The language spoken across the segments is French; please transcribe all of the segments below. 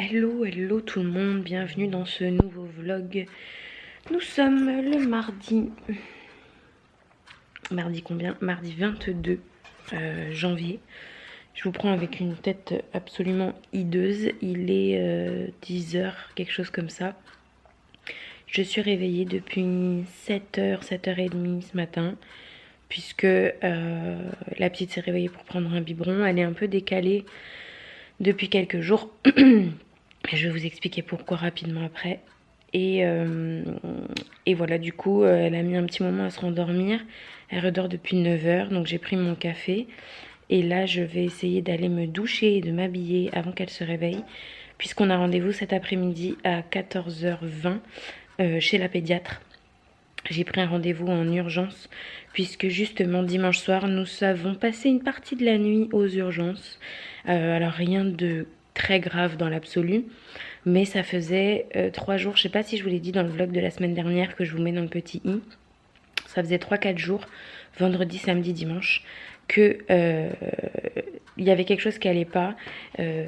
Hello, hello tout le monde, bienvenue dans ce nouveau vlog. Nous sommes le mardi combien? Mardi 22 janvier. Je vous prends avec une tête absolument hideuse. Il est 10h, quelque chose comme ça. Je suis réveillée depuis 7h, 7h30 ce matin, puisque la petite s'est réveillée pour prendre un biberon. Elle est un peu décalée depuis quelques jours. Je vais vous expliquer pourquoi rapidement après. Et voilà, du coup, elle a mis un petit moment à se rendormir. Elle redort depuis 9h, donc j'ai pris mon café. Et là, je vais essayer d'aller me doucher et de m'habiller avant qu'elle se réveille, puisqu'on a rendez-vous cet après-midi à 14h20 chez la pédiatre. J'ai pris un rendez-vous en urgence, puisque justement dimanche soir, nous avons passé une partie de la nuit aux urgences. Alors rien de très grave dans l'absolu, mais ça faisait 3 jours, je sais pas si je vous l'ai dit dans le vlog de la semaine dernière que je vous mets dans le petit i, ça faisait 3-4 jours, vendredi, samedi, dimanche, que il y avait quelque chose qui allait pas.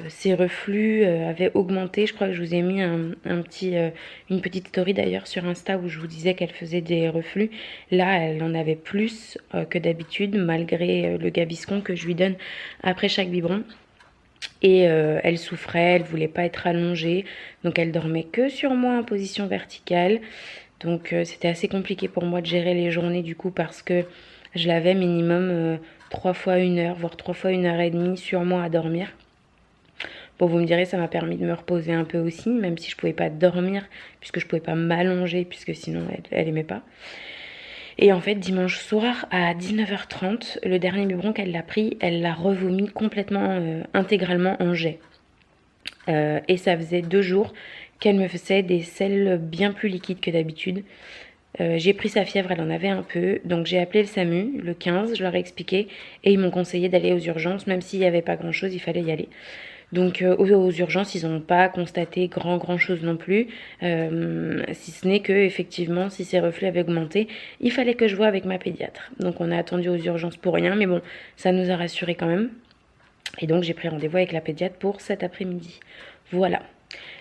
Ses reflux avaient augmenté. Je crois que je vous ai mis une petite story d'ailleurs sur Insta où je vous disais qu'elle faisait des reflux. Là, elle en avait plus que d'habitude, malgré le Gaviscon que je lui donne après chaque biberon. Et elle souffrait, elle voulait pas être allongée, donc elle dormait que sur moi en position verticale. Donc c'était assez compliqué pour moi de gérer les journées du coup, parce que je l'avais minimum 3 fois 1 heure, voire 3 fois 1h30 sur moi à dormir. Bon, vous me direz, ça m'a permis de me reposer un peu aussi, même si je pouvais pas dormir, puisque je pouvais pas m'allonger, puisque sinon elle aimait pas. Et en fait, dimanche soir, à 19h30, le dernier biberon qu'elle a pris, elle l'a revomi complètement, intégralement en jet. Et ça faisait 2 jours qu'elle me faisait des selles bien plus liquides que d'habitude. J'ai pris sa fièvre, elle en avait un peu, donc j'ai appelé le SAMU, le 15, je leur ai expliqué, et ils m'ont conseillé d'aller aux urgences, même s'il n'y avait pas grand-chose, il fallait y aller. Donc aux urgences, ils n'ont pas constaté grand chose non plus, si ce n'est que effectivement, si ses reflux avaient augmenté, il fallait que je voie avec ma pédiatre. Donc on a attendu aux urgences pour rien, mais bon, ça nous a rassurés quand même. Et donc j'ai pris rendez-vous avec la pédiatre pour cet après-midi. Voilà.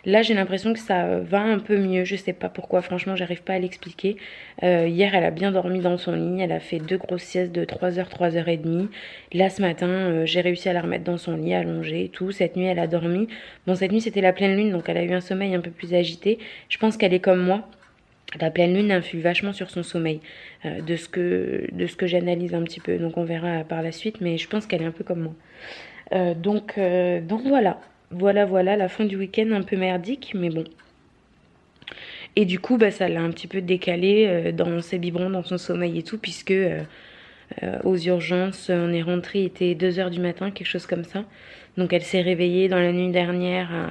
Là, j'ai l'impression que ça va un peu mieux. Je sais pas pourquoi, franchement, j'arrive pas à l'expliquer. Hier, elle a bien dormi dans son lit. Elle a fait 2 grosses siestes de 3h, 3h30. Là, ce matin, j'ai réussi à la remettre dans son lit, allongée et tout. Cette nuit, elle a dormi. Bon, cette nuit, c'était la pleine lune, donc elle a eu un sommeil un peu plus agité. Je pense qu'elle est comme moi. La pleine lune influe vachement sur son sommeil, de ce que j'analyse un petit peu. Donc, on verra par la suite, mais je pense qu'elle est un peu comme moi. Donc voilà. Voilà, la fin du week-end un peu merdique, mais bon. Et du coup, bah, ça l'a un petit peu décalé dans ses biberons, dans son sommeil et tout, puisque aux urgences, on est rentré, il était 2h du matin, quelque chose comme ça. Donc elle s'est réveillée dans la nuit dernière à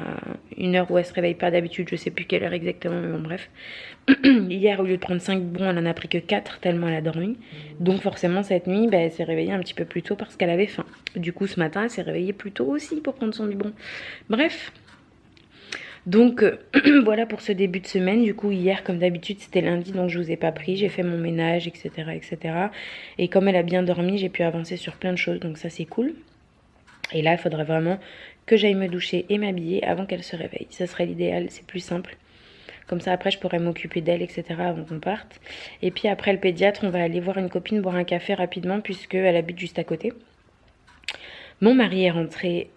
une heure où elle se réveille pas d'habitude, je sais plus quelle heure exactement, mais bon bref. Hier, au lieu de prendre 5 biberons, elle en a pris que 4 tellement elle a dormi. Donc forcément cette nuit, bah, elle s'est réveillée un petit peu plus tôt parce qu'elle avait faim. Du coup ce matin, elle s'est réveillée plus tôt aussi pour prendre son biberon. Bref. Donc voilà pour ce début de semaine. Du coup hier comme d'habitude c'était lundi, donc je vous ai pas pris, j'ai fait mon ménage, etc. Et comme elle a bien dormi, j'ai pu avancer sur plein de choses, donc ça c'est cool. Et là il faudrait vraiment que j'aille me doucher et m'habiller avant qu'elle se réveille. Ça serait l'idéal, c'est plus simple. Comme ça après je pourrais m'occuper d'elle, etc. avant qu'on parte. Et puis après le pédiatre, on va aller voir une copine, boire un café rapidement puisqu'elle habite juste à côté. Mon mari est rentré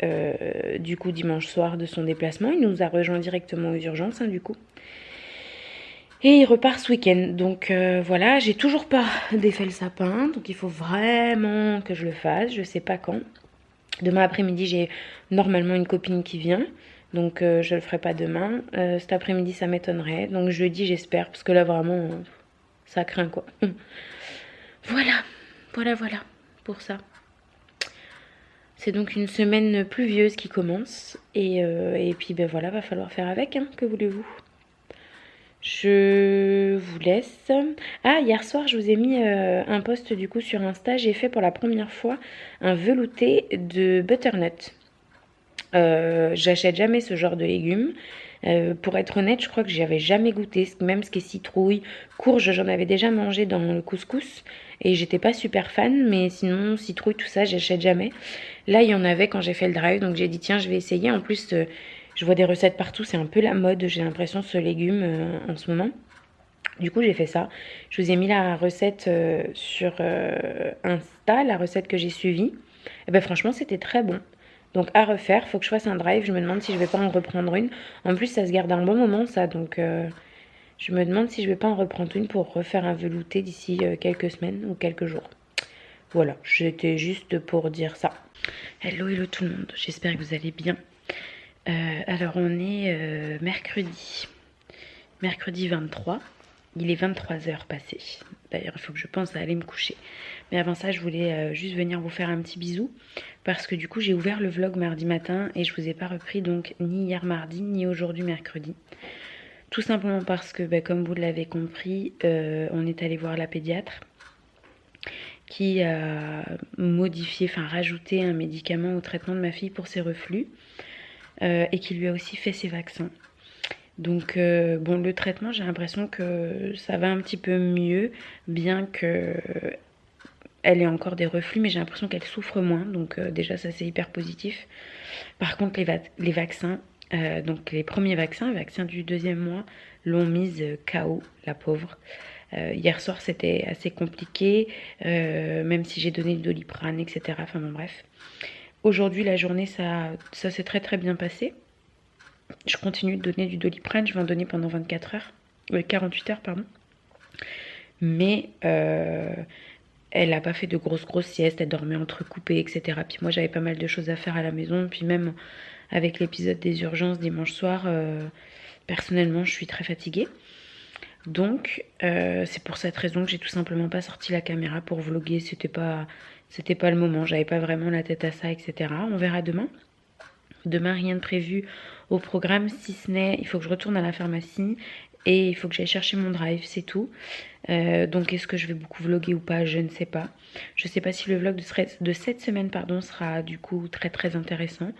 du coup dimanche soir de son déplacement. Il nous a rejoint directement aux urgences du coup. Et il repart ce week-end. Donc voilà, j'ai toujours pas défait le sapin. Donc il faut vraiment que je le fasse. Je sais pas quand. Demain après-midi, j'ai normalement une copine qui vient. Donc je le ferai pas demain. Cet après-midi, ça m'étonnerait. Donc jeudi, j'espère. Parce que là, vraiment, ça craint quoi. Voilà pour ça. C'est donc une semaine pluvieuse qui commence. Et puis ben voilà, va falloir faire avec, hein, que voulez-vous. Je vous laisse. Ah, hier soir, je vous ai mis un post du coup sur Insta. J'ai fait pour la première fois un velouté de butternut. J'achète jamais ce genre de légumes. Pour être honnête, je crois que j'y avais jamais goûté. Même ce qui est citrouille, courge, j'en avais déjà mangé dans le couscous. Et j'étais pas super fan, mais sinon, citrouille, tout ça, j'achète jamais. Là, il y en avait quand j'ai fait le drive, donc j'ai dit tiens, je vais essayer. En plus, Je vois des recettes partout, c'est un peu la mode, j'ai l'impression, ce légume en ce moment. Du coup, j'ai fait ça. Je vous ai mis la recette sur Insta, la recette que j'ai suivie. Et ben franchement, c'était très bon. Donc à refaire, faut que je fasse un drive. Je me demande si je vais pas en reprendre une. En plus, ça se garde un bon moment, ça. Donc je me demande si je vais pas en reprendre une pour refaire un velouté d'ici quelques semaines ou quelques jours. Voilà, j'étais juste pour dire ça. Hello, hello tout le monde. J'espère que vous allez bien. Alors on est mercredi 23. Il est 23h passé. D'ailleurs, il faut que je pense à aller me coucher. Mais avant ça, je voulais juste venir vous faire un petit bisou. Parce que du coup, j'ai ouvert le vlog mardi matin et je vous ai pas repris donc ni hier mardi, ni aujourd'hui mercredi. Tout simplement parce que, comme vous l'avez compris, on est allé voir la pédiatre qui a modifié, enfin rajouté un médicament au traitement de ma fille pour ses reflux et qui lui a aussi fait ses vaccins. Donc bon, le traitement, j'ai l'impression que ça va un petit peu mieux, bien que elle ait encore des reflux, mais j'ai l'impression qu'elle souffre moins. Donc déjà, ça c'est hyper positif. Par contre, les vaccins, donc les premiers vaccins, les vaccins du 2e mois, l'ont mise KO, la pauvre. Hier soir, c'était assez compliqué, même si j'ai donné le Doliprane, etc. Enfin bon, bref. Aujourd'hui, la journée, ça s'est très très bien passé. Je continue de donner du Doliprane, je vais en donner pendant 24 heures, 48 heures, pardon. Mais elle n'a pas fait de grosses siestes, elle dormait entrecoupée, etc. Puis moi, j'avais pas mal de choses à faire à la maison. Puis même avec l'épisode des urgences dimanche soir, personnellement, je suis très fatiguée. Donc, c'est pour cette raison que j'ai tout simplement pas sorti la caméra pour vlogger. C'était pas le moment, j'avais pas vraiment la tête à ça, etc. On verra demain. Demain, rien de prévu au programme, si ce n'est, il faut que je retourne à la pharmacie et il faut que j'aille chercher mon drive, c'est tout. Donc, est-ce que je vais beaucoup vlogger ou pas? Je ne sais pas. Je ne sais pas si le vlog de cette semaine sera du coup très très intéressant.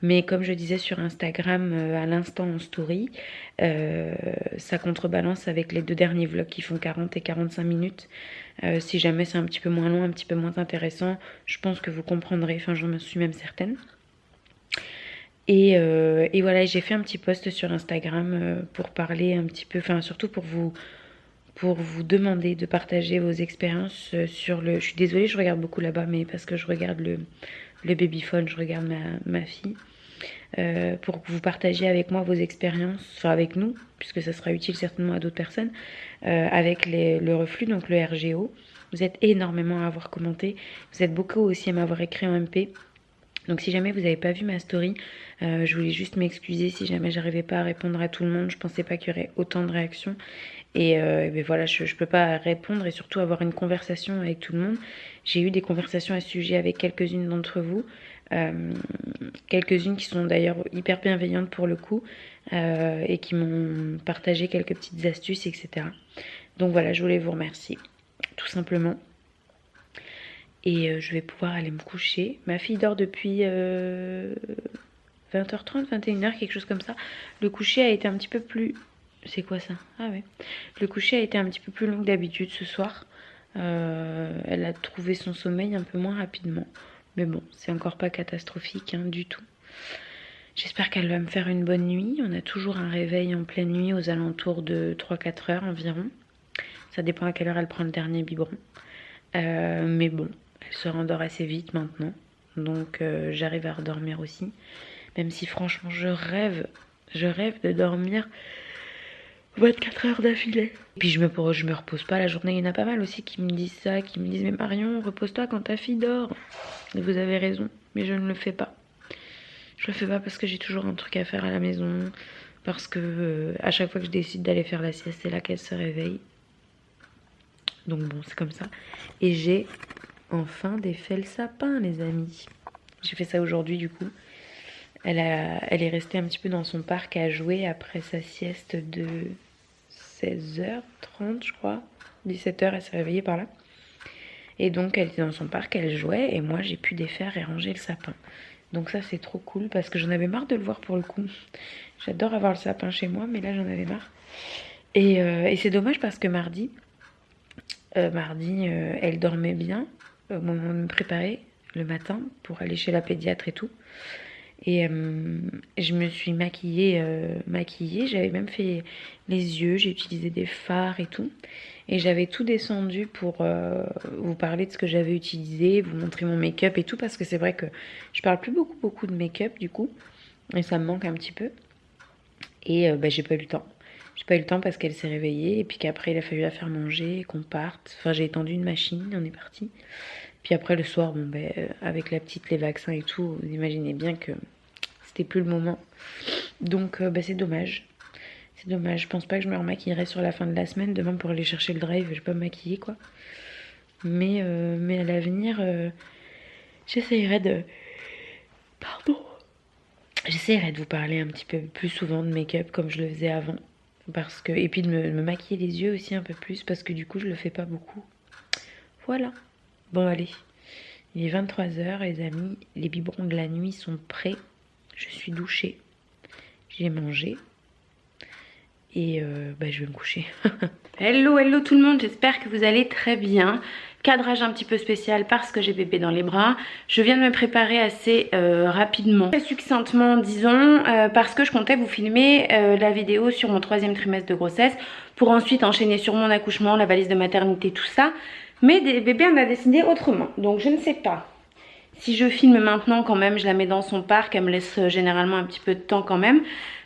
Mais comme je disais sur Instagram à l'instant en story, ça contrebalance avec les 2 derniers vlogs qui font 40 et 45 minutes. Si jamais c'est un petit peu moins long, un petit peu moins intéressant, je pense que vous comprendrez, enfin j'en suis même certaine. Et voilà, j'ai fait un petit post sur Instagram pour parler un petit peu, enfin surtout pour vous demander de partager vos expériences sur le... Je suis désolée, je regarde beaucoup là-bas, mais parce que je regarde le babyphone, je regarde ma fille. Pour que vous partagiez avec moi vos expériences, enfin avec nous, puisque ça sera utile certainement à d'autres personnes, avec le reflux, donc le RGO. Vous êtes énormément à avoir commenté, vous êtes beaucoup aussi à m'avoir écrit en MP. Donc si jamais vous n'avez pas vu ma story, je voulais juste m'excuser si jamais j'arrivais pas à répondre à tout le monde. Je pensais pas qu'il y aurait autant de réactions. Et ben voilà, je peux pas répondre et surtout avoir une conversation avec tout le monde. J'ai eu des conversations à ce sujet avec quelques-unes d'entre vous. Quelques-unes qui sont d'ailleurs hyper bienveillantes pour le coup et qui m'ont partagé quelques petites astuces, etc. Donc voilà, je voulais vous remercier, tout simplement. Et je vais pouvoir aller me coucher. Ma fille dort depuis 20h30, 21h, quelque chose comme ça. Le coucher a été un petit peu plus... C'est quoi ça? Ah ouais. Le coucher a été un petit peu plus long que d'habitude ce soir. Elle a trouvé son sommeil un peu moins rapidement. Mais bon, c'est encore pas catastrophique du tout. J'espère qu'elle va me faire une bonne nuit. On a toujours un réveil en pleine nuit aux alentours de 3-4 heures environ. Ça dépend à quelle heure elle prend le dernier biberon. Mais bon, elle se rendort assez vite maintenant. Donc j'arrive à redormir aussi. Même si franchement je rêve de dormir 24 heures d'affilée. Et puis je me repose pas la journée. Il y en a pas mal aussi qui me disent ça, qui me disent mais Marion, repose-toi quand ta fille dort. Et vous avez raison, mais je ne le fais pas. Je le fais pas parce que j'ai toujours un truc à faire à la maison. Parce que à chaque fois que je décide d'aller faire la sieste, c'est là qu'elle se réveille. Donc bon, c'est comme ça. Et j'ai enfin défait le sapin, les amis. J'ai fait ça aujourd'hui du coup. Elle est restée un petit peu dans son parc à jouer après sa sieste de 16h30, je crois. 17h, elle s'est réveillée par là. Et donc, elle était dans son parc, elle jouait, et moi, j'ai pu défaire et ranger le sapin. Donc ça, c'est trop cool, parce que j'en avais marre de le voir pour le coup. J'adore avoir le sapin chez moi, mais là, j'en avais marre. Et c'est dommage, parce que mardi, elle dormait bien, au moment de me préparer, le matin, pour aller chez la pédiatre et tout. Et je me suis maquillée, j'avais même fait les yeux, j'ai utilisé des fards et tout. Et j'avais tout descendu pour vous parler de ce que j'avais utilisé, vous montrer mon make-up et tout, parce que c'est vrai que je parle plus beaucoup de make-up du coup, et ça me manque un petit peu. Et j'ai pas eu le temps. J'ai pas eu le temps parce qu'elle s'est réveillée, et puis qu'après il a fallu la faire manger, qu'on parte. Enfin, j'ai étendu une machine, on est parti. Puis après le soir, avec la petite, les vaccins et tout, vous imaginez bien que c'était plus le moment. Donc c'est dommage. C'est dommage. Je pense pas que je me remaquillerai sur la fin de la semaine. Demain pour aller chercher le drive, je vais pas me maquiller quoi. Mais à l'avenir, j'essayerai de... Pardon. J'essaierai de vous parler un petit peu plus souvent de make-up comme je le faisais avant. Parce que... Et puis de me maquiller les yeux aussi un peu plus parce que du coup je le fais pas beaucoup. Voilà. Bon allez. Il est 23h les amis. Les biberons de la nuit sont prêts. Je suis douchée. J'ai mangé. Et je vais me coucher. Hello tout le monde, j'espère que vous allez très bien. Cadrage un petit peu spécial parce que j'ai bébé dans les bras. Je viens de me préparer assez rapidement, très succinctement disons, parce que je comptais vous filmer la vidéo sur mon 3e trimestre de grossesse pour ensuite enchaîner sur mon accouchement, la valise de maternité, tout ça. Mais bébé en a décidé autrement, donc je ne sais pas. Si je filme maintenant quand même, je la mets dans son parc, elle me laisse généralement un petit peu de temps quand même.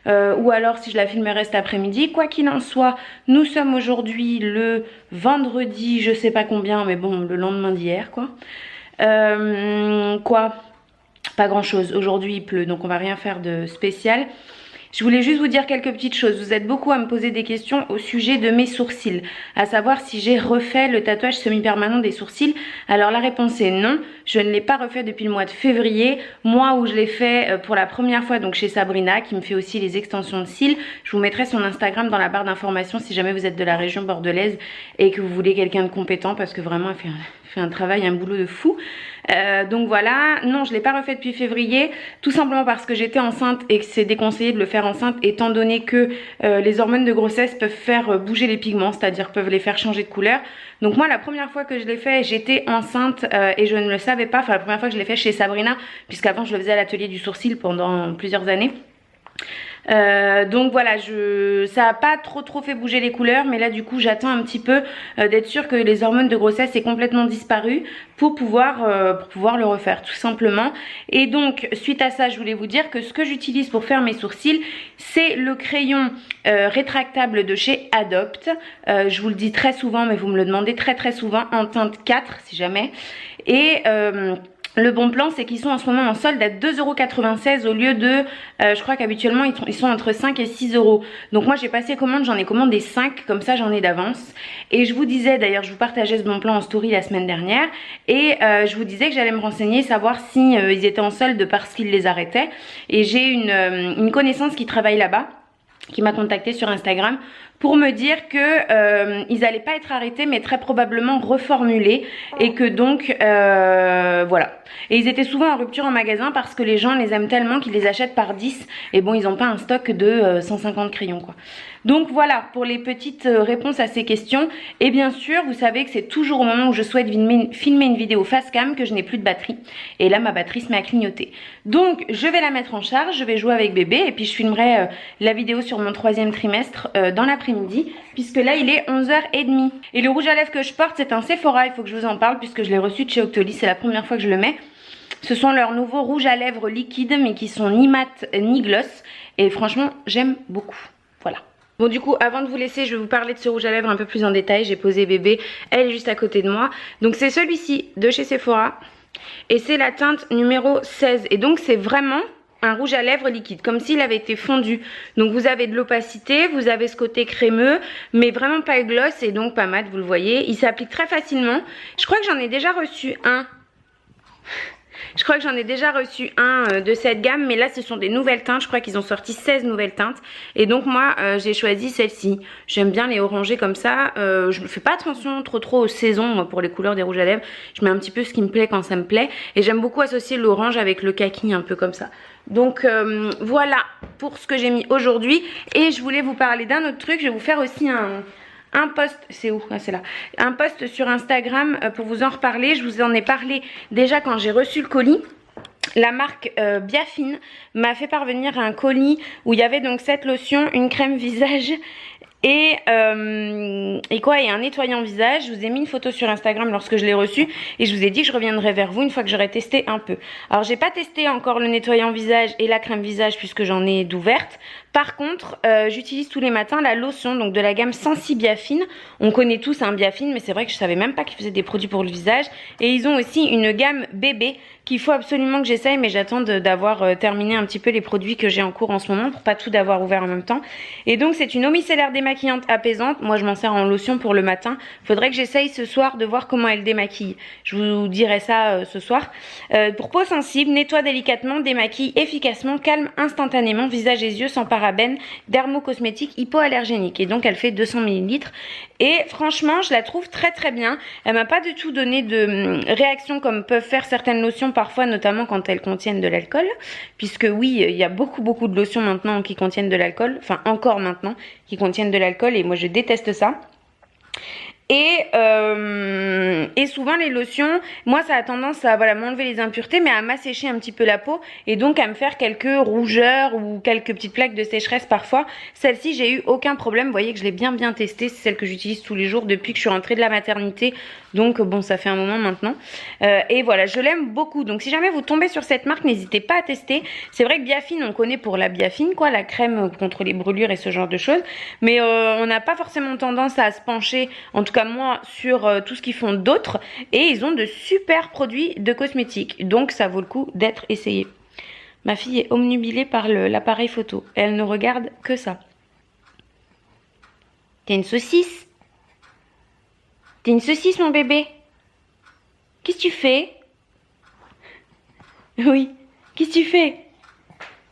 Ou alors si je la filmerai cet après-midi. Quoi qu'il en soit, nous sommes aujourd'hui le vendredi, je sais pas combien, mais bon, le lendemain d'hier quoi. Pas grand chose. Aujourd'hui il pleut, donc on va rien faire de spécial. Je voulais juste vous dire quelques petites choses. Vous êtes beaucoup à me poser des questions au sujet de mes sourcils. À savoir si j'ai refait le tatouage semi-permanent des sourcils. Alors la réponse est non. Je ne l'ai pas refait depuis le mois de février. Mois où je l'ai fait pour la première fois donc chez Sabrina qui me fait aussi les extensions de cils. Je vous mettrai son Instagram dans la barre d'informations si jamais vous êtes de la région bordelaise et que vous voulez quelqu'un de compétent parce que vraiment elle fait un travail, un boulot de fou. Donc voilà, non je ne l'ai pas refait depuis février, tout simplement parce que j'étais enceinte et que c'est déconseillé de le faire enceinte étant donné que les hormones de grossesse peuvent faire bouger les pigments, c'est-à-dire peuvent les faire changer de couleur. Donc moi la première fois que je l'ai fait, j'étais enceinte et je ne le savais pas, enfin la première fois que je l'ai fait chez Sabrina, puisqu'avant je le faisais à l'atelier du sourcil pendant plusieurs années. Donc voilà, ça a pas trop fait bouger les couleurs, mais là du coup j'attends un petit peu d'être sûre que les hormones de grossesse aient complètement disparu pour pouvoir le refaire tout simplement. Et donc suite à ça, je voulais vous dire que ce que j'utilise pour faire mes sourcils, c'est le crayon rétractable de chez Adopt. Je vous le dis très souvent, mais vous me le demandez très souvent, en teinte 4 si jamais. Et le bon plan, c'est qu'ils sont en ce moment en solde à 2,96 € au lieu de, je crois qu'habituellement ils sont entre 5 et 6 €. Donc moi j'ai passé commande, j'en ai commandé 5, comme ça j'en ai d'avance. Et je vous disais, d'ailleurs je vous partageais ce bon plan en story la semaine dernière. Et je vous disais que j'allais me renseigner, savoir si ils étaient en solde parce qu'ils les arrêtaient. Et j'ai une connaissance qui travaille là-bas, qui m'a contacté sur Instagram pour me dire que ils n'allaient pas être arrêtés mais très probablement reformulés et que donc voilà. Et ils étaient souvent en rupture en magasin parce que les gens les aiment tellement qu'ils les achètent par 10 et bon ils n'ont pas un stock de 150 crayons quoi. Donc voilà pour les petites réponses à ces questions. Et bien sûr vous savez que c'est toujours au moment où je souhaite filmer une vidéo face cam que je n'ai plus de batterie. Et là ma batterie se met à clignoter. Donc je vais la mettre en charge, je vais jouer avec bébé et puis je filmerai la vidéo sur mon 3e trimestre dans l'après-midi puisque là il est 11h30. Et le rouge à lèvres que je porte c'est un Sephora, il faut que je vous en parle puisque je l'ai reçu de chez Octoly, c'est la première fois que je le mets. Ce sont leurs nouveaux rouges à lèvres liquides mais qui sont ni mat ni gloss et franchement j'aime beaucoup. Voilà. Bon du coup avant de vous laisser je vais vous parler de ce rouge à lèvres un peu plus en détail. J'ai posé bébé, elle est juste à côté de moi. Donc c'est celui-ci de chez Sephora et c'est la teinte numéro 16 et donc c'est vraiment un rouge à lèvres liquide comme s'il avait été fondu. Donc vous avez de l'opacité, vous avez ce côté crémeux mais vraiment pas gloss et donc pas mat, vous le voyez. Il s'applique très facilement. Je crois que j'en ai déjà reçu un. Je crois que j'en ai déjà reçu un de cette gamme, mais là ce sont des nouvelles teintes. Je crois qu'ils ont sorti 16 nouvelles teintes. Et donc moi j'ai choisi celle-ci. J'aime bien les orangés comme ça. Je ne fais pas attention trop aux saisons moi, pour les couleurs des rouges à lèvres. Je mets un petit peu ce qui me plaît quand ça me plaît. Et j'aime beaucoup associer l'orange avec le kaki un peu comme ça. Donc voilà pour ce que j'ai mis aujourd'hui. Et je voulais vous parler d'un autre truc. Je vais vous faire aussi un post, c'est où? Ah, c'est là. Un post sur Instagram pour vous en reparler. Je vous en ai parlé déjà quand j'ai reçu le colis. la marque Biafine m'a fait parvenir un colis où il y avait donc cette lotion, une crème visage et un nettoyant visage. Je vous ai mis une photo sur Instagram lorsque je l'ai reçu et je vous ai dit que je reviendrai vers vous une fois que j'aurai testé un peu. Alors j'ai pas testé encore le nettoyant visage et la crème visage puisque j'en ai d'ouverte. Par contre, j'utilise tous les matins la lotion donc de la gamme Sensi Biafine. On connaît tous un Biafine, mais c'est vrai que je savais même pas qu'ils faisaient des produits pour le visage. Et ils ont aussi une gamme bébé qu'il faut absolument que j'essaye, mais j'attends d'avoir terminé un petit peu les produits que j'ai en cours en ce moment pour pas tout d'avoir ouvert en même temps. Et donc c'est une eau micellaire démaquillante apaisante. Moi je m'en sers en lotion pour le matin. Faudrait que j'essaye ce soir de voir comment elle démaquille. Je vous dirai ça ce soir. Pour peau sensible, nettoie délicatement, démaquille efficacement, calme instantanément, visage et yeux sans parabènes, dermocosmétique hypoallergénique. Et donc elle fait 200 ml. Et franchement je la trouve très très bien. Elle m'a pas du tout donné de réaction comme peuvent faire certaines lotions parfois, notamment quand elles contiennent de l'alcool, puisque oui, il y a beaucoup de lotions maintenant qui contiennent de l'alcool, enfin encore maintenant, qui contiennent de l'alcool et moi je déteste ça. Et souvent les lotions, moi ça a tendance à m'enlever les impuretés mais à m'assécher un petit peu la peau et donc à me faire quelques rougeurs ou quelques petites plaques de sécheresse parfois. Celle-ci j'ai eu aucun problème, vous voyez que je l'ai bien testée, c'est celle que j'utilise tous les jours depuis que je suis rentrée de la maternité, donc bon ça fait un moment maintenant. Et voilà, je l'aime beaucoup, donc si jamais vous tombez sur cette marque n'hésitez pas à tester. C'est vrai que Biafine on connaît pour la Biafine quoi, la crème contre les brûlures et ce genre de choses, mais on n'a pas forcément tendance à se pencher, en tout cas moi, sur tout ce qu'ils font d'autres, et ils ont de super produits de cosmétiques, donc ça vaut le coup d'être essayé. Ma fille est omnubilée par l'appareil photo, elle ne regarde que ça. T'es une saucisse? T'es une saucisse mon bébé? Qu'est-ce que tu fais? Oui, qu'est-ce que tu fais?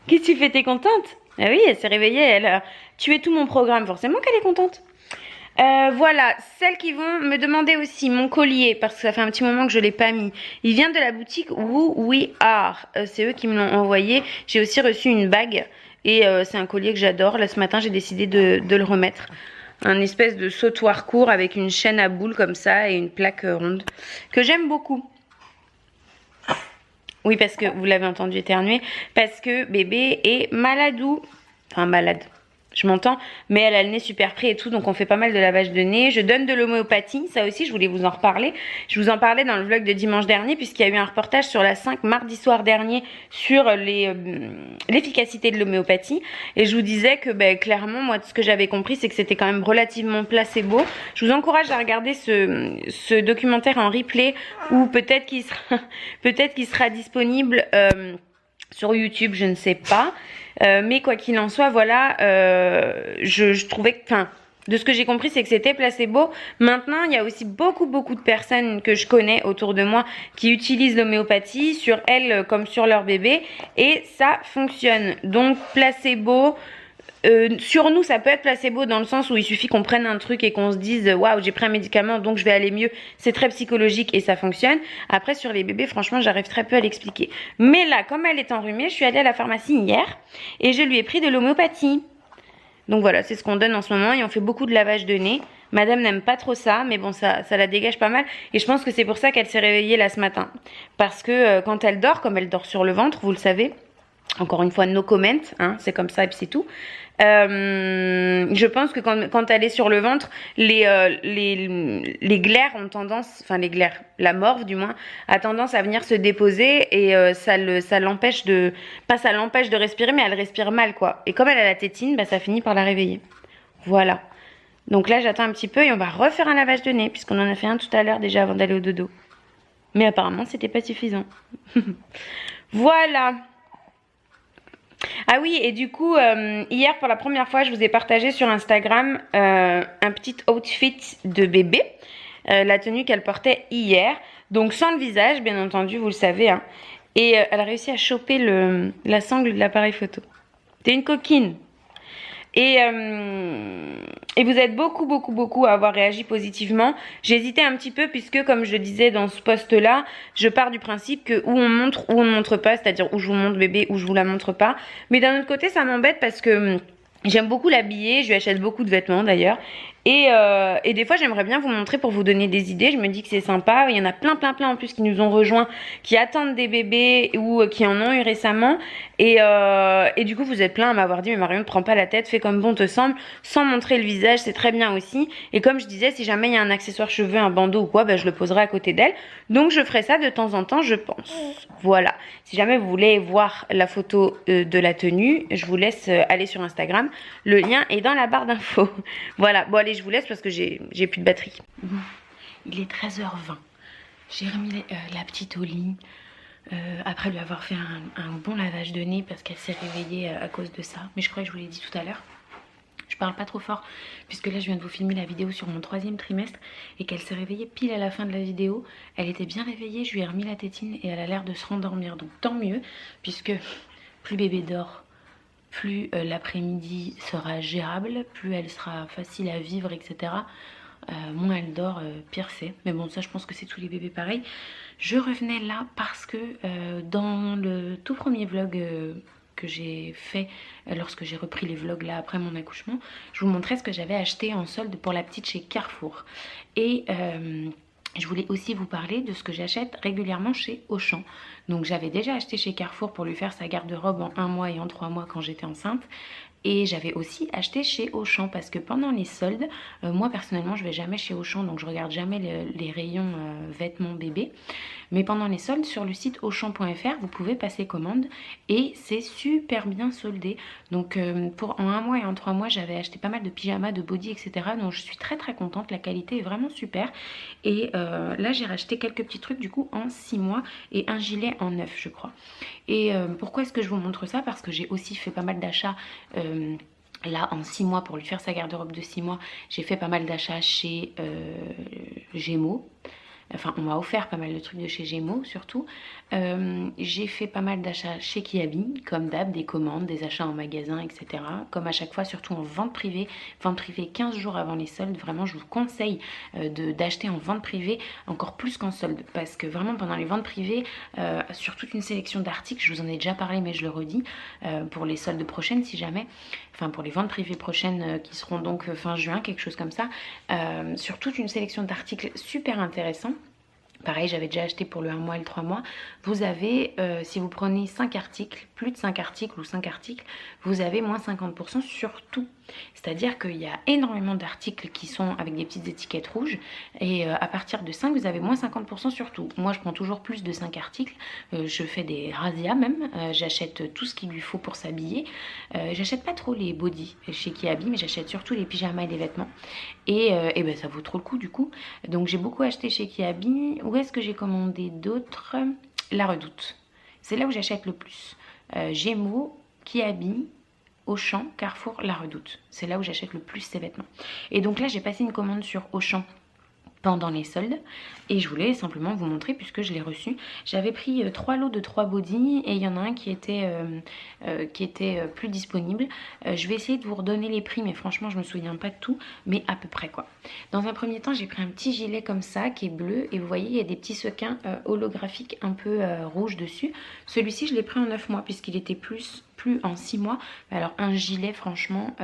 Qu'est-ce que tu fais? T'es contente? Ah oui, elle s'est réveillée, elle a tué tout mon programme, forcément qu'elle est contente. Voilà, celles qui vont me demander aussi mon collier, parce que ça fait un petit moment que je ne l'ai pas mis. Il vient de la boutique Who We Are. C'est eux qui me l'ont envoyé. J'ai aussi reçu une bague et c'est un collier que j'adore. Là ce matin j'ai décidé de le remettre. Un espèce de sautoir court avec une chaîne à boules comme ça et une plaque ronde que j'aime beaucoup. Oui, parce que vous l'avez entendu éternuer, parce que bébé est maladou. Enfin malade. Je m'entends, mais elle a le nez super pris et tout, donc on fait pas mal de lavage de nez. Je donne de l'homéopathie, ça aussi je voulais vous en reparler. Je vous en parlais dans le vlog de dimanche dernier, puisqu'il y a eu un reportage sur la 5 mardi soir dernier sur l'efficacité de l'homéopathie. Et je vous disais que clairement, moi ce que j'avais compris, c'est que c'était quand même relativement placebo. Je vous encourage à regarder ce documentaire en replay, ou peut-être qu'il sera disponible sur YouTube, je ne sais pas. Mais quoi qu'il en soit, voilà, je trouvais que, enfin, de ce que j'ai compris, c'est que c'était placebo. Maintenant, il y a aussi beaucoup de personnes que je connais autour de moi qui utilisent l'homéopathie sur elles comme sur leur bébé et ça fonctionne. Donc placebo. Sur nous ça peut être placebo dans le sens où il suffit qu'on prenne un truc et qu'on se dise waouh j'ai pris un médicament donc je vais aller mieux, c'est très psychologique et ça fonctionne. Après sur les bébés franchement j'arrive très peu à l'expliquer, mais là comme elle est enrhumée je suis allée à la pharmacie hier et je lui ai pris de l'homéopathie. Donc voilà, c'est ce qu'on donne en ce moment et on fait beaucoup de lavage de nez. Madame n'aime pas trop ça, mais bon ça la dégage pas mal et je pense que c'est pour ça qu'elle s'est réveillée là ce matin, parce que quand elle dort, comme elle dort sur le ventre, vous le savez, encore une fois no comment, hein, c'est comme ça et puis c'est tout. Je pense que quand elle est sur le ventre, les glaires ont tendance, enfin les glaires, la morve du moins, a tendance à venir se déposer et ça l'empêche de, pas ça l'empêche de respirer, mais elle respire mal quoi. Et comme elle a la tétine, ça finit par la réveiller. Voilà. Donc là j'attends un petit peu et on va refaire un lavage de nez, puisqu'on en a fait un tout à l'heure déjà avant d'aller au dodo. Mais apparemment c'était pas suffisant. Voilà. Ah oui, et du coup, hier pour la première fois, je vous ai partagé sur Instagram un petit outfit de bébé, la tenue qu'elle portait hier, donc sans le visage, bien entendu, vous le savez, hein. Et elle a réussi à choper la sangle de l'appareil photo. T'es une coquine. Et vous êtes beaucoup à avoir réagi positivement. J'hésitais un petit peu puisque, comme je le disais dans ce post-là, je pars du principe que où on montre, où on ne montre pas, c'est-à-dire où je vous montre bébé, où je vous la montre pas. Mais d'un autre côté, ça m'embête parce que j'aime beaucoup l'habiller, je lui achète beaucoup de vêtements d'ailleurs. Et des fois j'aimerais bien vous montrer pour vous donner des idées. Je me dis que c'est sympa. Il y en a plein en plus qui nous ont rejoints, qui attendent des bébés ou qui en ont eu récemment. Et du coup vous êtes plein à m'avoir dit mais Marion ne prends pas la tête, fais comme bon te semble, sans montrer le visage, c'est très bien aussi. Et comme je disais, si jamais il y a un accessoire cheveux, un bandeau ou quoi, je le poserai à côté d'elle. Donc je ferai ça de temps en temps, je pense. Voilà. Si jamais vous voulez voir la photo de la tenue, je vous laisse aller sur Instagram. Le lien est dans la barre d'infos. Voilà. Bon allez, je vous laisse parce que j'ai plus de batterie. Bon, il est 13h20. J'ai remis la petite au lit. Après lui avoir fait un bon lavage de nez parce qu'elle s'est réveillée à cause de ça. Mais je crois que je vous l'ai dit tout à l'heure. Je parle pas trop fort puisque là je viens de vous filmer la vidéo sur mon 3e trimestre et qu'elle s'est réveillée pile à la fin de la vidéo. Elle était bien réveillée, je lui ai remis la tétine et elle a l'air de se rendormir. Donc tant mieux puisque plus bébé dort, plus l'après-midi sera gérable, plus elle sera facile à vivre, etc. Moins elle dort, pire c'est. Mais bon, ça je pense que c'est tous les bébés pareil. Je revenais là parce que dans le tout premier vlog que j'ai fait lorsque j'ai repris les vlogs là après mon accouchement, je vous montrais ce que j'avais acheté en solde pour la petite chez Carrefour. Et je voulais aussi vous parler de ce que j'achète régulièrement chez Auchan. Donc j'avais déjà acheté chez Carrefour pour lui faire sa garde-robe en 1 mois et en 3 mois quand j'étais enceinte. Et j'avais aussi acheté chez Auchan parce que pendant les soldes, moi personnellement je vais jamais chez Auchan, donc je regarde jamais les rayons vêtements bébés. Mais pendant les soldes sur le site auchan.fr, vous pouvez passer commande et c'est super bien soldé. Donc en 1 mois et en 3 mois, j'avais acheté pas mal de pyjamas, de body, etc. Donc je suis très contente, la qualité est vraiment super. Et là j'ai racheté quelques petits trucs du coup en 6 mois et un gilet en 9 je crois. Et pourquoi est-ce que je vous montre ça? Parce que j'ai aussi fait pas mal d'achats là en 6 mois pour lui faire sa garde-robe de 6 mois. J'ai fait pas mal d'achats chez Gémeaux. Enfin, on m'a offert pas mal de trucs de chez Gémeaux, surtout. J'ai fait pas mal d'achats chez Kiabi, comme d'hab, des commandes, des achats en magasin, etc. Comme à chaque fois, surtout en vente privée. Vente privée 15 jours avant les soldes. Vraiment, je vous conseille d'acheter en vente privée encore plus qu'en solde. Parce que vraiment, pendant les ventes privées, sur toute une sélection d'articles, je vous en ai déjà parlé, mais je le redis, pour les soldes prochaines, si jamais, enfin pour les ventes privées prochaines qui seront donc fin juin, quelque chose comme ça, sur toute une sélection d'articles super intéressants. Pareil, j'avais déjà acheté pour le 1 mois et le 3 mois. Vous avez, si vous prenez 5 articles, plus de 5 articles ou 5 articles, vous avez moins 50% sur tout. C'est-à-dire qu'il y a énormément d'articles qui sont avec des petites étiquettes rouges. Et à partir de 5, vous avez moins 50% sur tout. Moi, je prends toujours plus de 5 articles. Je fais des razzias même. J'achète tout ce qu'il lui faut pour s'habiller. J'achète pas trop les bodys chez Kiabi, mais j'achète surtout les pyjamas et les vêtements. Et ben, ça vaut trop le coup du coup. Donc j'ai beaucoup acheté chez Kiabi. Où est-ce que j'ai commandé d'autres? La Redoute. C'est là où j'achète le plus. Gémeaux, Kiabi, Auchan, Carrefour, La Redoute. C'est là où j'achète le plus ces vêtements. Et donc là, j'ai passé une commande sur Auchan pendant les soldes et je voulais simplement vous montrer puisque je l'ai reçu. J'avais pris 3 lots de 3 bodys et il y en a un qui était plus disponible. Je vais essayer de vous redonner les prix mais franchement je me souviens pas de tout, mais à peu près quoi. Dans un premier temps j'ai pris un petit gilet comme ça qui est bleu et vous voyez il y a des petits sequins holographiques un peu rouges dessus. Celui-ci je l'ai pris en 9 mois puisqu'il était plus en 6 mois. Alors un gilet franchement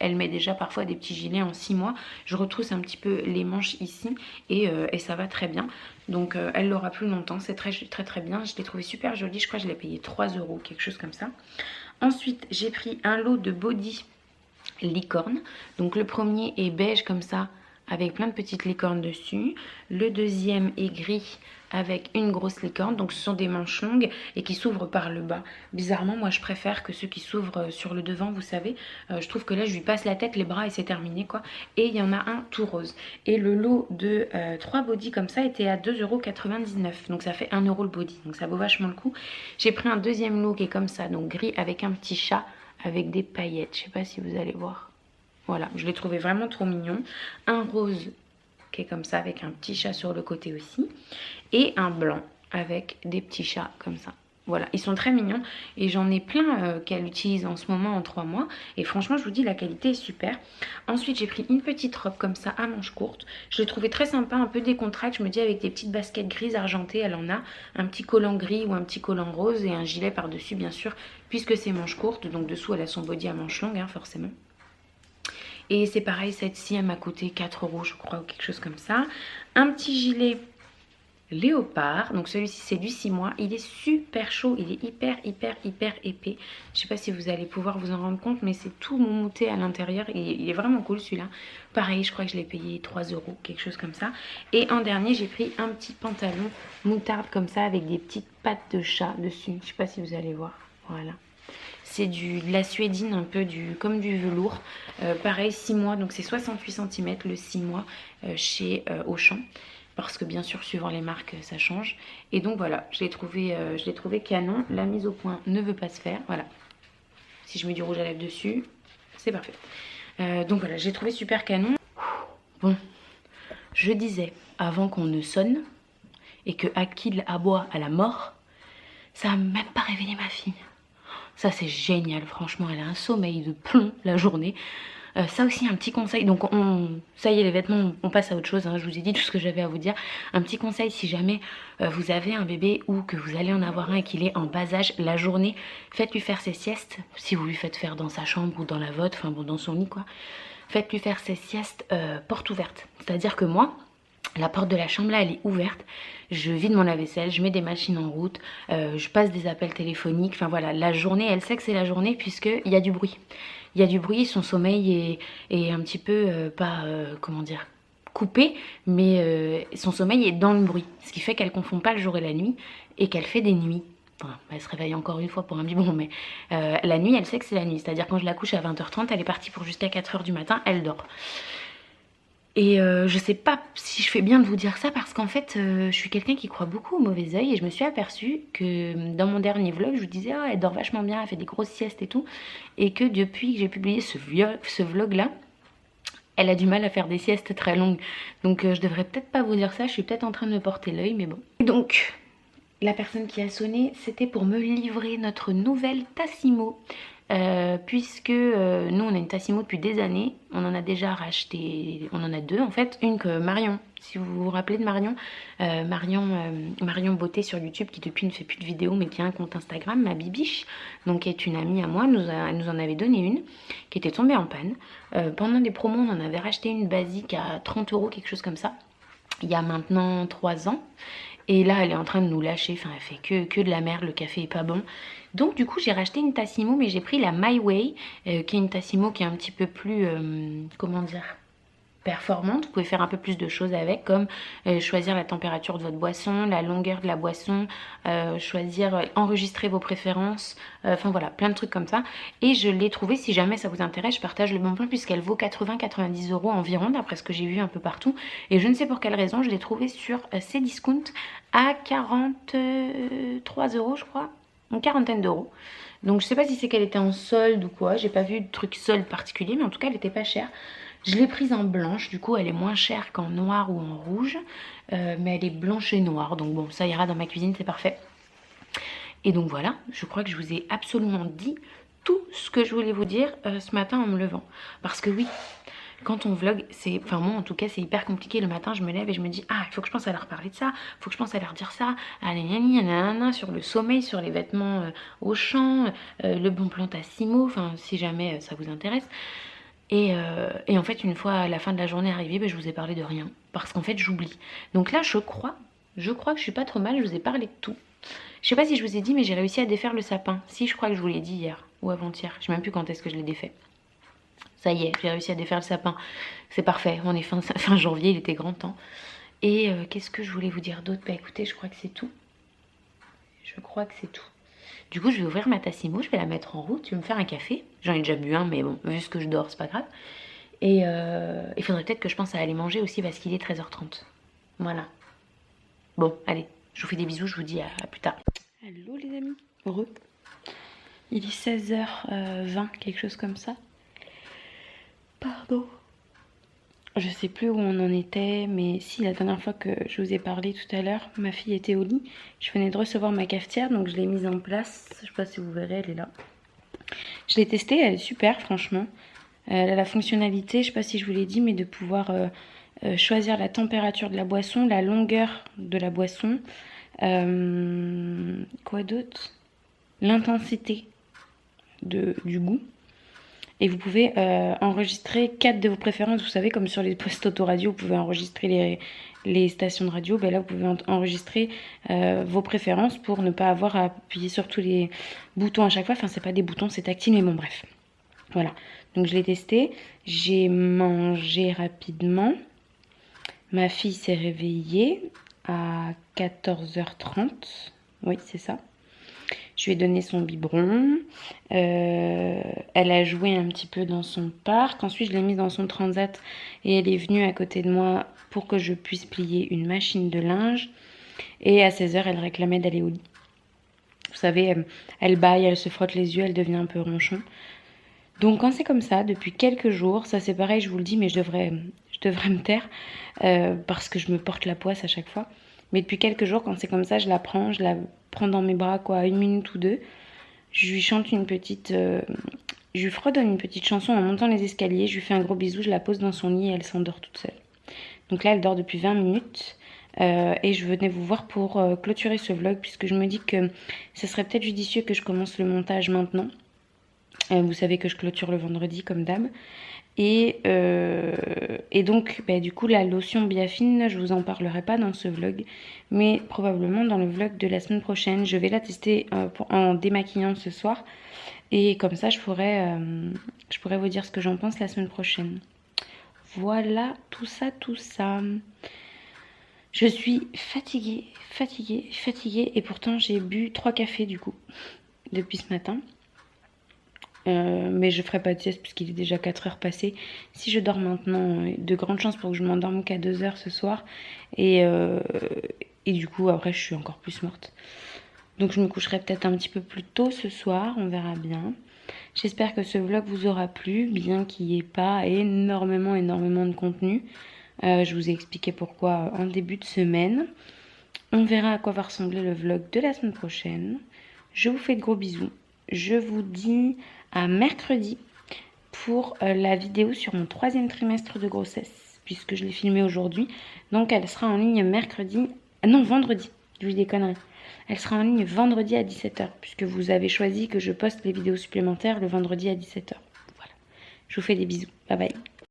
elle met déjà parfois des petits gilets en 6 mois. Je retrousse un petit peu les manches ici et ça va très bien. Donc elle l'aura plus longtemps, c'est très bien. Je l'ai trouvé super joli, je crois que je l'ai payé 3 €, quelque chose comme ça. Ensuite j'ai pris un lot de body licorne. Donc le premier est beige comme ça avec plein de petites licornes dessus. Le deuxième est gris avec une grosse licorne. Donc ce sont des manches longues et qui s'ouvrent par le bas. Bizarrement, moi je préfère que ceux qui s'ouvrent sur le devant, vous savez. Je trouve que là je lui passe la tête, les bras et c'est terminé quoi. Et il y en a un tout rose. Et le lot de 3 bodys comme ça était à 2,99 €. Donc ça fait 1 € le body. Donc ça vaut vachement le coup. J'ai pris un deuxième lot qui est comme ça, donc gris avec un petit chat avec des paillettes. Je sais pas si vous allez voir. Voilà, je l'ai trouvé vraiment trop mignon. Un rose qui est comme ça avec un petit chat sur le côté aussi. Et un blanc avec des petits chats comme ça. Voilà, ils sont très mignons et j'en ai plein qu'elle utilise en ce moment en 3 mois. Et franchement, je vous dis, la qualité est super. Ensuite, j'ai pris une petite robe comme ça à manches courtes. Je l'ai trouvée très sympa, un peu décontractée. Je me dis avec des petites baskets grises argentées, elle en a. Un petit collant gris ou un petit collant rose et un gilet par-dessus, bien sûr, puisque c'est manches courtes. Donc dessous, elle a son body à manches longues, hein, forcément. Et c'est pareil, cette-ci, elle m'a coûté 4 € je crois, ou quelque chose comme ça. Un petit gilet léopard, donc celui-ci c'est du 6 mois, il est super chaud, il est hyper épais. Je sais pas si vous allez pouvoir vous en rendre compte, mais c'est tout moumoute à l'intérieur, il est vraiment cool celui-là. Pareil, je crois que je l'ai payé 3 €, quelque chose comme ça. Et en dernier, j'ai pris un petit pantalon moutarde comme ça, avec des petites pattes de chat dessus. Je sais pas si vous allez voir, voilà. C'est de la suédine, un peu comme du velours. Pareil, 6 mois, donc c'est 68 cm le 6 mois chez Auchan. Parce que bien sûr, suivant les marques, ça change. Et donc voilà, je l'ai trouvé canon. La mise au point ne veut pas se faire. Voilà. Si je mets du rouge à lèvres dessus, c'est parfait. Donc voilà, j'ai trouvé super canon. Bon, je disais, avant qu'on ne sonne, et que Akil aboie à la mort, ça n'a même pas réveillé ma fille. Ça c'est génial, franchement, elle a un sommeil de plomb la journée. Ça aussi, un petit conseil, donc ça y est les vêtements, on passe à autre chose, hein, je vous ai dit tout ce que j'avais à vous dire. Un petit conseil, si jamais vous avez un bébé ou que vous allez en avoir un et qu'il est en bas âge, la journée, faites-lui faire ses siestes, si vous lui faites faire dans sa chambre ou dans la vôtre, enfin bon, dans son lit quoi. Faites-lui faire ses siestes porte ouverte, c'est-à-dire que moi, la porte de la chambre là elle est ouverte, je vide mon lave-vaisselle, je mets des machines en route, je passe des appels téléphoniques, enfin voilà, la journée elle sait que c'est la journée puisqu'il y a du bruit. Il y a du bruit, son sommeil est un petit peu, comment dire, coupé, mais son sommeil est dans le bruit. Ce qui fait qu'elle confond pas le jour et la nuit et qu'elle fait des nuits. Enfin, elle se réveille encore une fois pour un biberon, mais la nuit elle sait que c'est la nuit. C'est-à-dire quand je la couche à 20h30, elle est partie pour jusqu'à 4h du matin, elle dort. Et je sais pas si je fais bien de vous dire ça parce qu'en fait je suis quelqu'un qui croit beaucoup au mauvais oeil et je me suis aperçue que dans mon dernier vlog je vous disais oh, elle dort vachement bien, elle fait des grosses siestes et tout, et que depuis que j'ai publié ce vlog là, elle a du mal à faire des siestes très longues. Donc je devrais peut-être pas vous dire ça, je suis peut-être en train de me porter l'œil, mais bon. Donc la personne qui a sonné, c'était pour me livrer notre nouvelle Tassimo. Puisque nous on a une Tassimo depuis des années, on en a déjà racheté, on en a deux en fait, une que Marion, si vous vous rappelez de Marion, Marion Beauté sur YouTube qui depuis ne fait plus de vidéos mais qui a un compte Instagram, ma bibiche, donc qui est une amie à moi, elle nous en avait donné une qui était tombée en panne. Pendant des promos on en avait racheté une basique à 30 €, quelque chose comme ça, il y a maintenant 3 ans. Et là, elle est en train de nous lâcher. Enfin, elle fait que de la merde. Le café est pas bon. Donc, du coup, j'ai racheté une Tassimo, mais j'ai pris la My Way, qui est une Tassimo qui est un petit peu plus, comment dire, performante. Vous pouvez faire un peu plus de choses avec, comme choisir la température de votre boisson, la longueur de la boisson, enregistrer vos préférences, enfin voilà, plein de trucs comme ça. Et je l'ai trouvée, si jamais ça vous intéresse, je partage le bon plan puisqu'elle vaut 80-90 € environ, d'après ce que j'ai vu un peu partout. Et je ne sais pour quelle raison, je l'ai trouvée sur Cdiscount à 43 € je crois, une quarantaine d'euros. Donc je sais pas si c'est qu'elle était en solde ou quoi, j'ai pas vu de truc solde particulier, mais en tout cas elle était pas chère. Je l'ai prise en blanche, du coup elle est moins chère qu'en noir ou en rouge, mais elle est blanche et noire, donc bon ça ira dans ma cuisine, c'est parfait. Et donc voilà, je crois que je vous ai absolument dit tout ce que je voulais vous dire ce matin en me levant. Parce que oui, quand on vlog, enfin moi en tout cas c'est hyper compliqué. Le matin je me lève et je me dis ah il faut que je pense à leur parler de ça, il faut que je pense à leur dire ça, sur le sommeil, sur les vêtements au champ, le bon plan Tassimo, enfin si jamais ça vous intéresse. Et en fait une fois la fin de la journée arrivée, ben, je vous ai parlé de rien. Parce qu'en fait j'oublie. Donc là je crois que je suis pas trop mal, je vous ai parlé de tout. Je sais pas si je vous ai dit mais j'ai réussi à défaire le sapin. Si, je crois que je vous l'ai dit hier ou avant-hier, je sais même plus quand est-ce que je l'ai défait. Ça y est, j'ai réussi à défaire le sapin. C'est parfait, on est fin janvier, il était grand temps. Et qu'est-ce que je voulais vous dire d'autre? Bah écoutez, je crois que c'est tout. Je crois que c'est tout. Du coup, je vais ouvrir ma Tassimo, je vais la mettre en route, je vais me faire un café. J'en ai déjà bu un, mais bon, vu ce que je dors, c'est pas grave. Et il faudrait peut-être que je pense à aller manger aussi parce qu'il est 13h30. Voilà. Bon, allez, je vous fais des bisous, je vous dis à plus tard. Allô les amis, heureux. Il est 16h20, quelque chose comme ça. Pardon. Je sais plus où on en était, mais si, la dernière fois que je vous ai parlé tout à l'heure, ma fille était au lit. Je venais de recevoir ma cafetière, donc je l'ai mise en place. Je sais pas si vous verrez, elle est là. Je l'ai testée, elle est super, franchement. Elle a la fonctionnalité, je sais pas si je vous l'ai dit, mais de pouvoir choisir la température de la boisson, la longueur de la boisson. Quoi d'autre? L'intensité du goût. Et vous pouvez enregistrer 4 de vos préférences. Vous savez, comme sur les postes autoradio, vous pouvez enregistrer les stations de radio. Ben là, vous pouvez enregistrer vos préférences pour ne pas avoir à appuyer sur tous les boutons à chaque fois. Enfin, c'est pas des boutons, c'est tactile, mais bon, bref. Voilà. Donc, je l'ai testé. J'ai mangé rapidement. Ma fille s'est réveillée à 14h30. Oui, c'est ça. Je lui ai donné son biberon. Elle a joué un petit peu dans son parc. Ensuite, je l'ai mise dans son transat et elle est venue à côté de moi pour que je puisse plier une machine de linge. Et à 16h, elle réclamait d'aller au lit. Vous savez, elle bâille, elle se frotte les yeux, elle devient un peu ronchon. Donc quand c'est comme ça, depuis quelques jours, ça c'est pareil, je vous le dis, mais je devrais me taire parce que je me porte la poisse à chaque fois. Mais depuis quelques jours, quand c'est comme ça, je la prends dans mes bras, quoi, 1 minute ou 2. Je lui chante une petite... je lui fredonne une petite chanson en montant les escaliers. Je lui fais un gros bisou, je la pose dans son lit et elle s'endort toute seule. Donc là, elle dort depuis 20 minutes. Et je venais vous voir pour clôturer ce vlog puisque je me dis que ce serait peut-être judicieux que je commence le montage maintenant. Vous savez que je clôture le vendredi comme d'hab. Et donc, du coup, la lotion Biafine, je vous en parlerai pas dans ce vlog, mais probablement dans le vlog de la semaine prochaine. Je vais la tester en démaquillant ce soir. Et comme ça, je pourrais vous dire ce que j'en pense la semaine prochaine. Voilà, tout ça. Je suis fatiguée. Et pourtant, j'ai bu 3 cafés du coup, depuis ce matin. Mais je ferai pas de sieste puisqu'il est déjà 4 heures passées. Si je dors maintenant, de grandes chances pour que je m'endorme qu'à 2 heures ce soir. Et du coup, après, je suis encore plus morte. Donc je me coucherai peut-être un petit peu plus tôt ce soir, on verra bien. J'espère que ce vlog vous aura plu, bien qu'il n'y ait pas énormément de contenu. Je vous ai expliqué pourquoi en début de semaine. On verra à quoi va ressembler le vlog de la semaine prochaine. Je vous fais de gros bisous. Je vous dis à mercredi pour la vidéo sur mon 3e trimestre de grossesse, puisque je l'ai filmée aujourd'hui. Donc elle sera en ligne mercredi, non vendredi, je vous dis des conneries. Elle sera en ligne vendredi à 17h, puisque vous avez choisi que je poste les vidéos supplémentaires le vendredi à 17h. Voilà, je vous fais des bisous, bye bye.